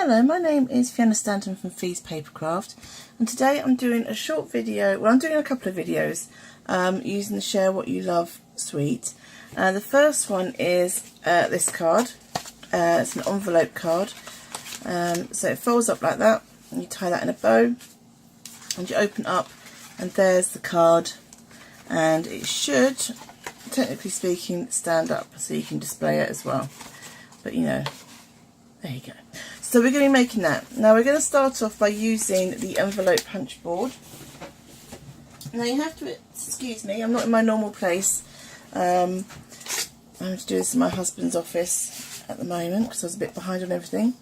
Hello, my name is Fiona Stanton from Fee's Papercraft, and today I'm doing a short video. Well, I'm doing a couple of videos using the Share What You Love suite. The first one is this card. It's an envelope card, so it folds up like that, and you tie that in a bow, and you open up, and there's the card, and it should, technically speaking, stand up so you can display it as well. But you know, there you go. So we're going to be making that. Now we're going to start off by using the envelope punch board. Now you have to, excuse me, I'm not in my normal place. I'm going to do this in my husband's office at the moment because I was a bit behind on everything.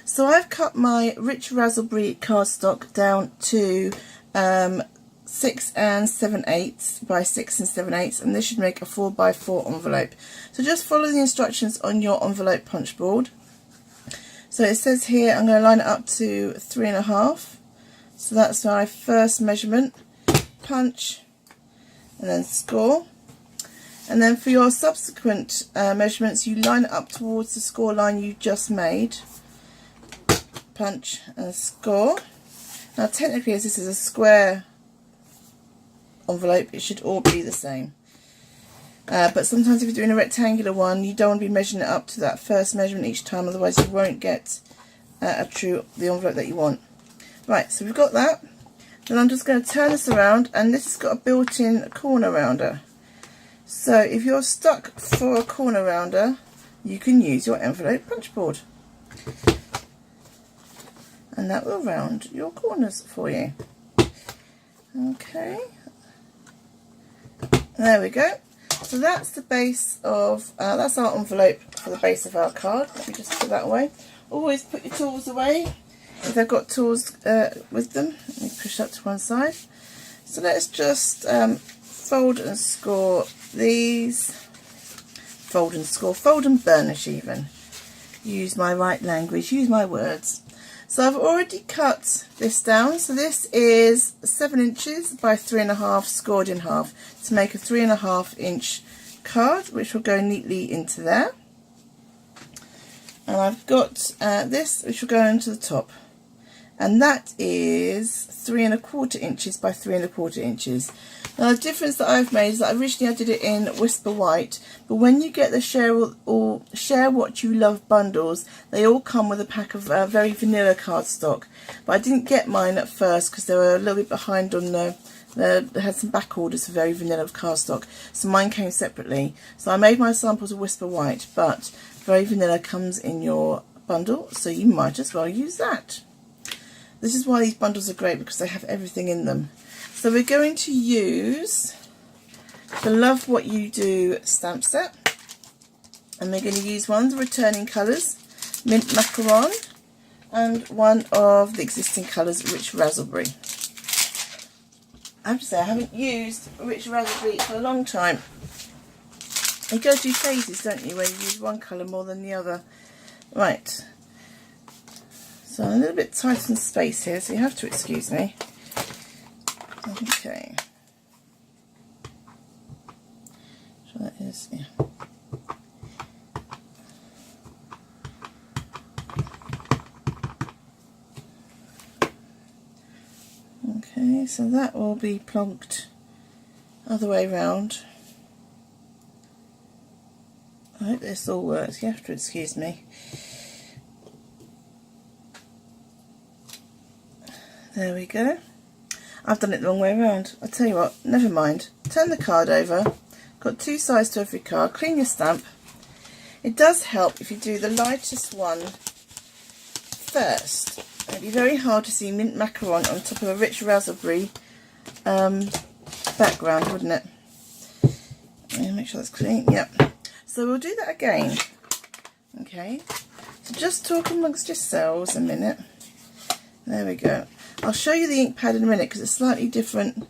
So I've cut my Rich Raspberry cardstock down to 6 7/8 by 6 7/8, and this should make a 4x4 envelope. So just follow the instructions on your envelope punch board. So it says here I'm going to line it up to 3.5. So that's my first measurement. Punch and then score. And then for your subsequent measurements, you line it up towards the score line you just made. Punch and score. Now technically, as this is a square envelope, it should all be the same. But sometimes if you're doing a rectangular one, you don't want to be measuring it up to that first measurement each time, otherwise you won't get the envelope that you want. Right, so we've got that. Then I'm just going to turn this around, and this has got a built-in corner rounder. So if you're stuck for a corner rounder, you can use your envelope punch board. And that will round your corners for you. Okay. There we go. So that's the base of, that's our envelope for the base of our card. Let me just put that away. Always put your tools away if they've got tools with them. Let me push that to one side. So let's just fold and score these. Fold and score, fold and burnish even. Use my right language, use my words. So I've already cut this down. So this is 7 inches by 3.5 scored in half to make a 3.5 inch card, which will go neatly into there. And I've got this, which will go into the top. And that is 3.25 inches by 3.25 inches. Now the difference that I've made is that originally I did it in Whisper White, but when you get the Share What You Love bundles, they all come with a pack of very vanilla cardstock. But I didn't get mine at first because they were a little bit behind on they had some back orders for very vanilla cardstock, so mine came separately. So I made my samples of Whisper White, but very vanilla comes in your bundle, so you might as well use that. This is why these bundles are great, because they have everything in them. So we're going to use the Love What You Do stamp set, and we're going to use one of the returning colours, Mint Macaron, and one of the existing colours, Rich Raspberry. I have to say I haven't used Rich Raspberry for a long time. You go through phases, don't you, where you use one colour more than the other. Right. So I'm a little bit tight on space here, so you have to excuse me. Okay. So that is, yeah. Okay, so that will be plonked other way round. I hope this all works. You have to excuse me. There we go. I've done it the wrong way around. I'll tell you what, never mind. Turn the card over. Got 2 sides to every card. Clean your stamp. It does help if you do the lightest one first. It'd be very hard to see Mint Macaron on top of a Rich Raspberry background, wouldn't it? Make sure that's clean. Yep. So we'll do that again. Okay. So just talk amongst yourselves a minute. There we go. I'll show you the ink pad in a minute because it's a slightly different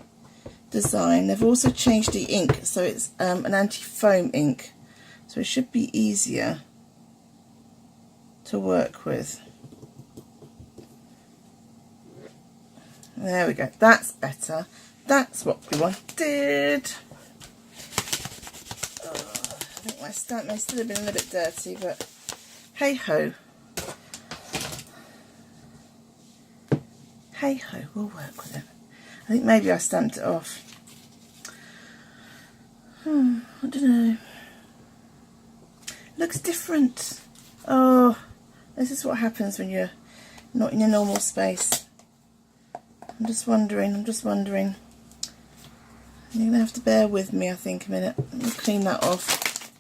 design. They've also changed the ink, so it's an anti-foam ink, so it should be easier to work with. There we go. That's better. That's what we wanted. I think my stamp may still have been a little bit dirty, but hey ho. hey ho, we'll work with it. I think maybe I stamped it off. I don't know. Looks different. Oh, this is what happens when you're not in your normal space. I'm just wondering. You're going to have to bear with me, I think, a minute. Let me clean that off.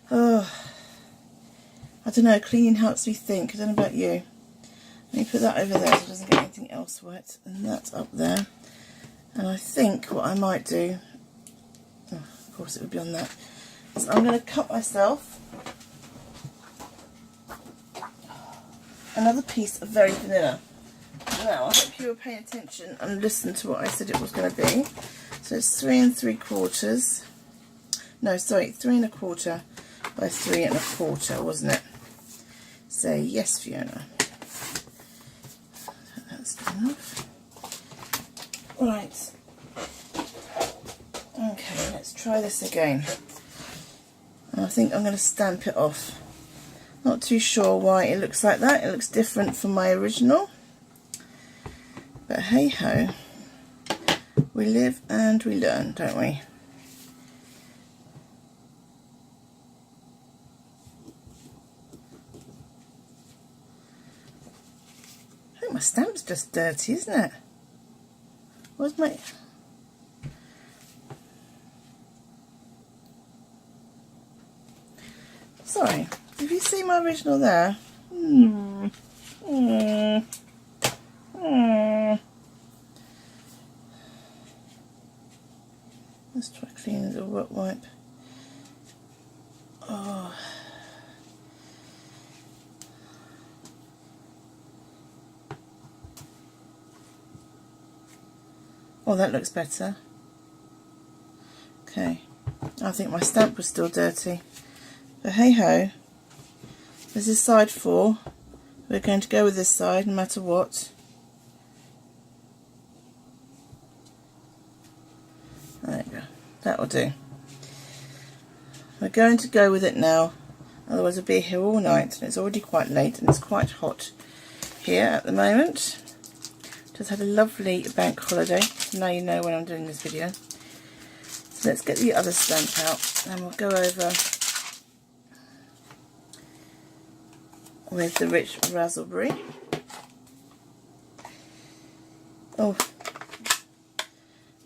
Oh, I don't know, cleaning helps me think. I don't know about you. Let me put that over there so it doesn't get anything else wet. And that's up there. And I think what I might do, oh, of course it would be on that, is I'm going to cut myself another piece of very vanilla. Now, I hope you were paying attention and listened to what I said it was going to be. So it's 3 3/4. No, sorry, 3 1/4 by 3 1/4, wasn't it? Say yes, Fiona. That's good enough. Right. Okay, let's try this again. And I think I'm going to stamp it off. Not too sure why it looks like that. It looks different from my original. But hey ho, we live and we learn, don't we? I think my stamp's just dirty, isn't it? Where's my... Sorry, did you see my original there? Let's try cleaning with a wet wipe. Oh. Oh, that looks better. Okay, I think my stamp was still dirty. But hey ho, this is side 4. We're going to go with this side no matter what. There you go, that'll do. We're going to go with it now, otherwise we'll be here all night, and it's already quite late and it's quite hot here at the moment. Just had a lovely bank holiday, so now you know when I'm doing this video. So let's get the other stamp out and we'll go over with the rich raspberry. Oh,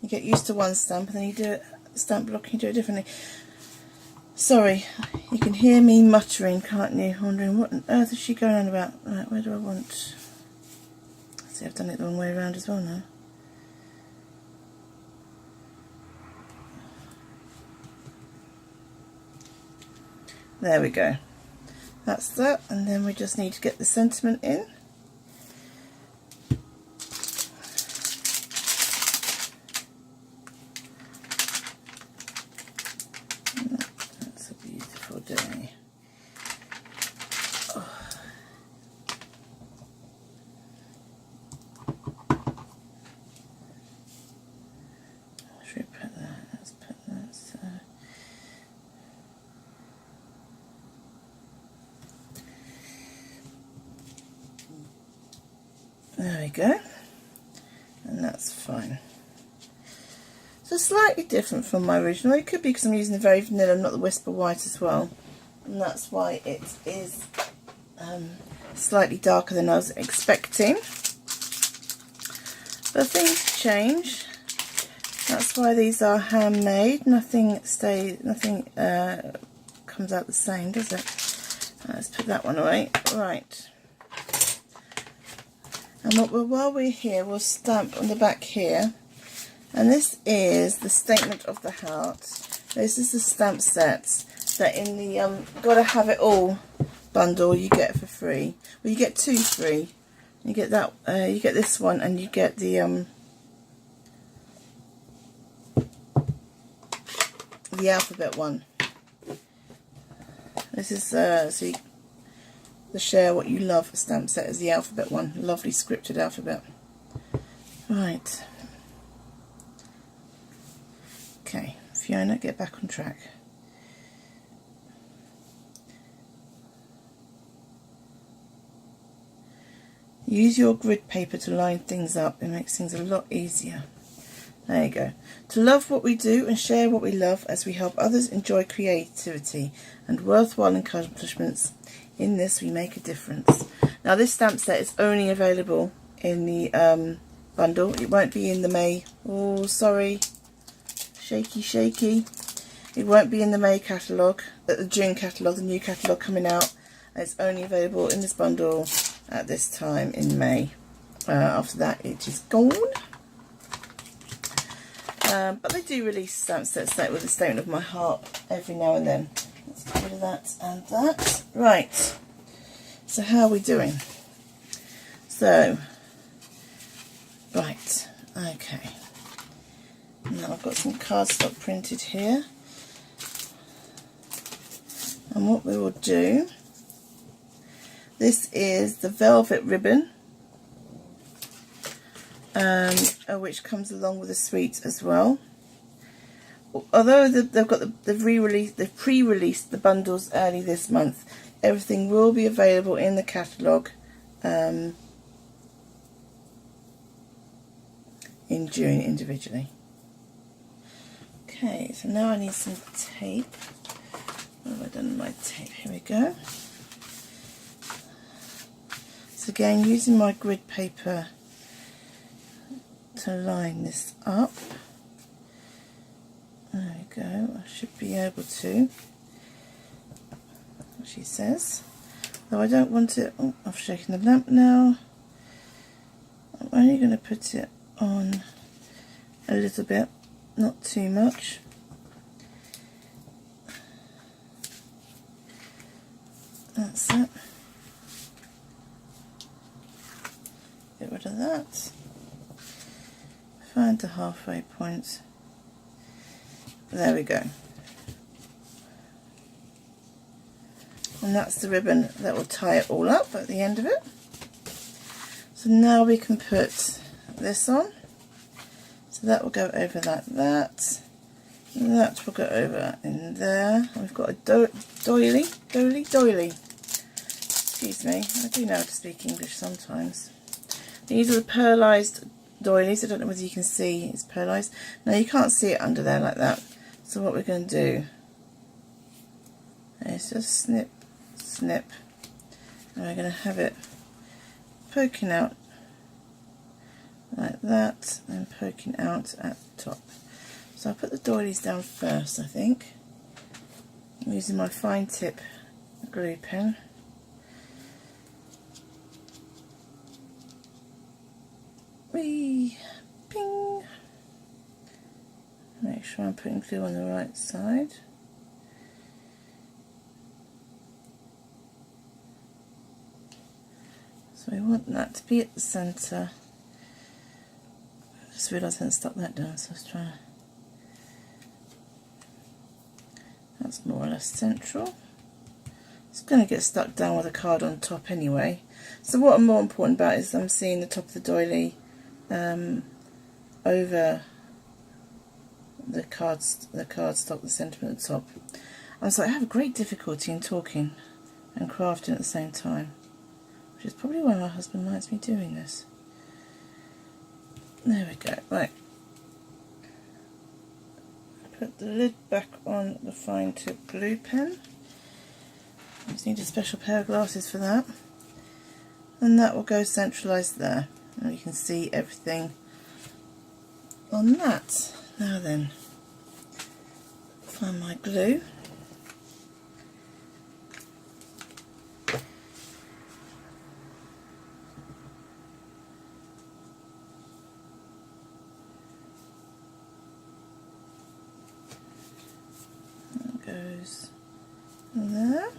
you get used to one stamp and then you do it, stamp block, you do it differently. Sorry, you can hear me muttering, can't you? Wondering what on earth is she going on about? Right, where do I want? See, I've done it the wrong way around as well now. There we go. That's that, and then we just need to get the sentiment in. That's a beautiful day. Oh. Should we put that? Let's put that. So. There we go, and that's fine. So slightly different from my original. It could be because I'm using the very vanilla, not the Whisper White as well, and that's why it is slightly darker than I was expecting. But things change. That's why these are handmade. Nothing comes out the same, does it? Let's put that one away. Right. And while we're here, we'll stamp on the back here. And this is the Statement of the Heart. This is the stamp set that in the Gotta Have It All bundle you get for free. Well, you get 2 free. You get that. You get this one, and you get the alphabet one. This is so you, the Share What You Love stamp set is the alphabet one. Lovely scripted alphabet. Right. Okay, Fiona, get back on track. Use your grid paper to line things up. It makes things a lot easier. There you go. To love what we do and share what we love as we help others enjoy creativity and worthwhile accomplishments. In this we make a difference. Now this stamp set is only available in the bundle. It won't be in the May. Oh, sorry. Shaky. It won't be in the May catalogue, the June catalogue, the new catalogue coming out. It's only available in this bundle at this time in May. After that it is gone. But they do release stamp sets like with a statement of my heart every now and then. Let's get rid of that and that. Right, so how are we doing? So, right, okay. Now I've got some cardstock printed here. And what we will do, this is the velvet ribbon, which comes along with the sweet as well. Although they've pre-released the bundles early this month, everything will be available in the catalogue in June individually. Okay, so now I need some tape. What have I done with my tape? Here we go. So again, using my grid paper to line this up. There we go. I should be able to. What she says. Though I don't want it. Oh, I've shaken the lamp now. I'm only going to put it on a little bit, not too much. That's it. Get rid of that. Find the halfway point. There we go. And that's the ribbon that will tie it all up at the end of it. So now we can put this on. So that will go over that, and that will go over in there. We've got a doily. Excuse me, I do know how to speak English sometimes. These are the pearlised doilies. I don't know whether you can see it's pearlised. Now you can't see it under there like that. So what we're going to do is just snip, snip, and we're going to have it poking out like that and poking out at the top. So I'll put the doilies down first, I think. I'm using my fine tip glue pen. Whee! Ping! Make sure I'm putting glue on the right side. So we want that to be at the centre. I just realised I hadn't stuck that down, so I was trying to. That's more or less central. It's going to get stuck down with a card on top anyway. So what I'm more important about is I'm seeing the top of the doily over the cardstock, the centre at the top. And so I have a great difficulty in talking and crafting at the same time, which is probably why my husband likes me doing this. There we go. Right. Put the lid back on the fine tip glue pen. I just need a special pair of glasses for that. And that will go centralised there. And you can see everything on that. Now then, find my glue. That goes there.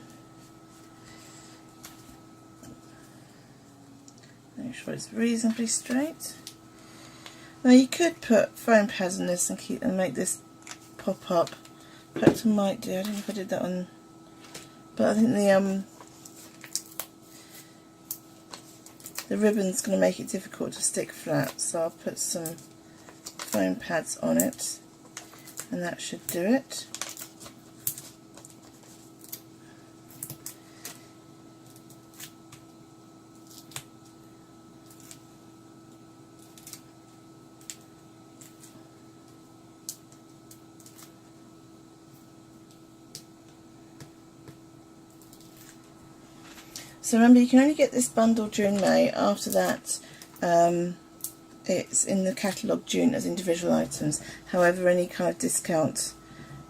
Make sure it's reasonably straight. Now you could put foam pads on this and make this pop up. Perhaps I might do. I don't know if I did that on, but I think the ribbon's going to make it difficult to stick flat. So I'll put some foam pads on it, and that should do it. So remember, you can only get this bundle during May. After that, it's in the catalogue June as individual items. However, any kind of discount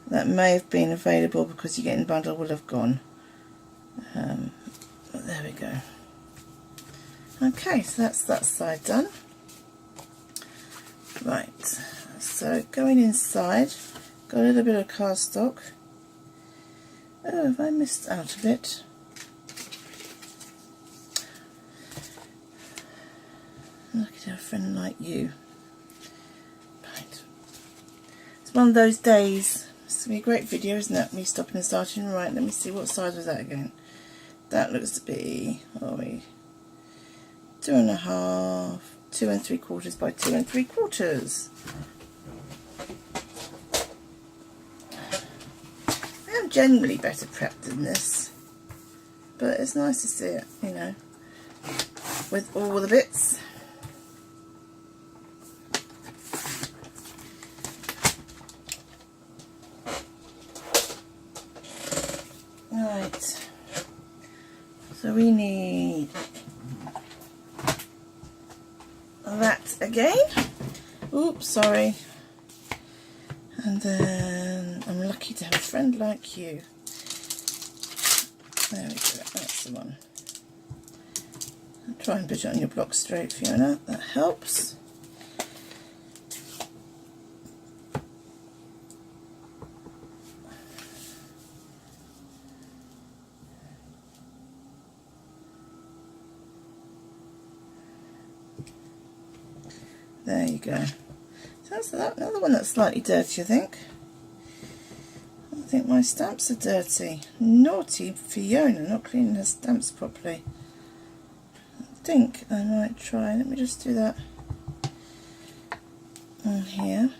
that may have been available because you're getting bundle will have gone. But there we go. Okay, so that's that side done. Right, so going inside, got a little bit of cardstock. Oh, have I missed out a bit? Lucky to have a friend like you. Right. It's one of those days. It's going to be a great video, isn't it? Me stopping and starting. Right, let me see, what size was that again? That looks to be, 2.5, 2 3/4 by 2 3/4. I am generally better prepped than this, but it's nice to see it, you know, with all the bits. Right, so we need that again. Oops, sorry. And then I'm lucky to have a friend like you. There we go, that's the one. I'll try and put it on your block straight, Fiona, that helps. There you go. So that's another one that's slightly dirty, I think. I think my stamps are dirty. Naughty Fiona, not cleaning her stamps properly. I think I might try. Let me just do that on here.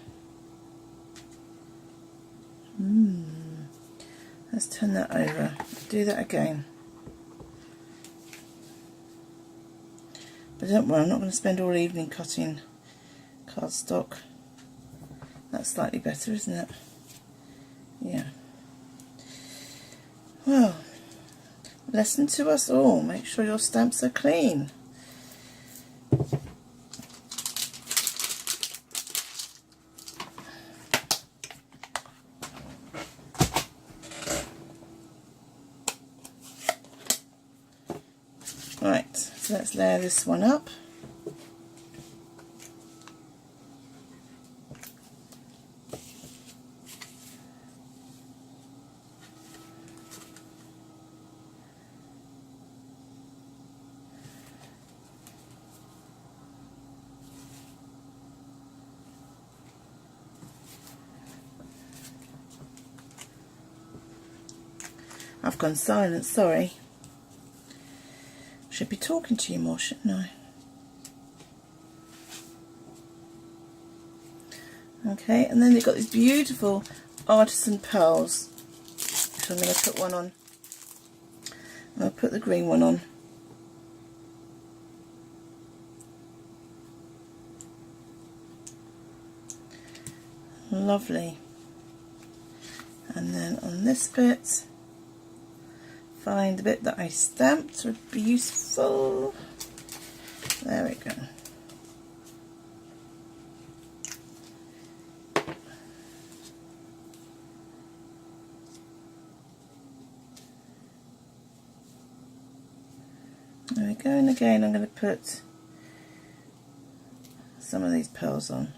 Let's turn that over. Do that again. But don't worry, I'm not going to spend all evening cutting cardstock. That's slightly better, isn't it? Yeah. Well, lesson to us all, make sure your stamps are clean. Right, so let's layer this one up. I've gone silent, sorry. Should be talking to you more, shouldn't I? Okay, and then they've got these beautiful artisan pearls. So I'm going to put one on. I'll put the green one on. Lovely. And then on this bit, find the bit that I stamped would be useful. There we go. There we go, and again I'm going to put some of these pearls on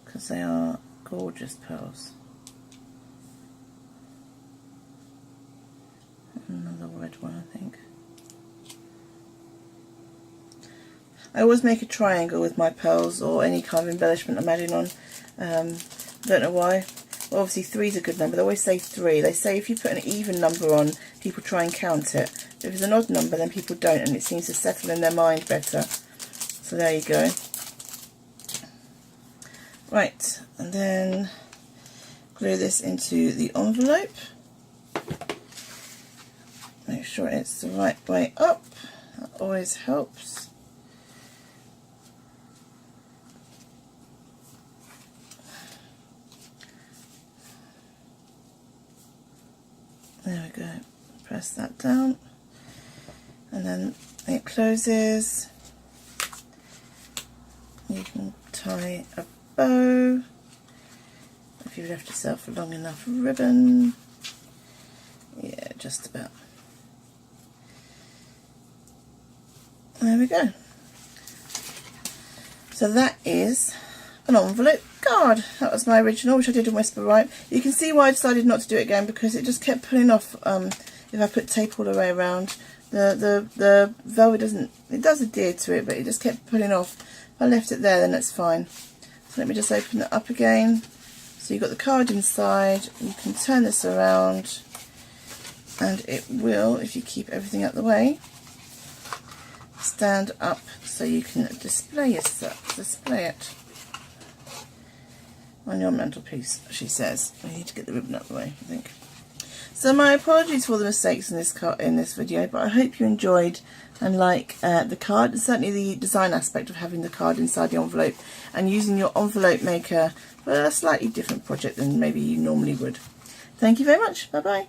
because they are gorgeous pearls. Another red one, I think. I always make a triangle with my pearls or any kind of embellishment I'm adding on. Don't know why. Well, obviously 3 is a good number. They always say 3. They say if you put an even number on, people try and count it. If it's an odd number, then people don't, and it seems to settle in their mind better. So there you go. Right, and then glue this into the envelope. Make sure it's the right way up. That always helps. There we go. Press that down. and then it closes. You can tie a bow if you've left yourself a long enough ribbon. Yeah, just about. There we go. So that is an envelope card. That was my original, which I did in Whisper Right. You can see why I decided not to do it again, because it just kept pulling off. If I put tape all the way around, the velvet doesn't, it does adhere to it, but it just kept pulling off. If I left it there, then that's fine. So let me just open it up again. So you've got the card inside. You can turn this around, and it will, if you keep everything out the way, stand up so you can display it on your mantelpiece, she says. I need to get the ribbon out of the way, I think. So my apologies for the mistakes in this video, but I hope you enjoyed and like the card, and certainly the design aspect of having the card inside the envelope and using your envelope maker for a slightly different project than maybe you normally would. Thank you very much. Bye bye.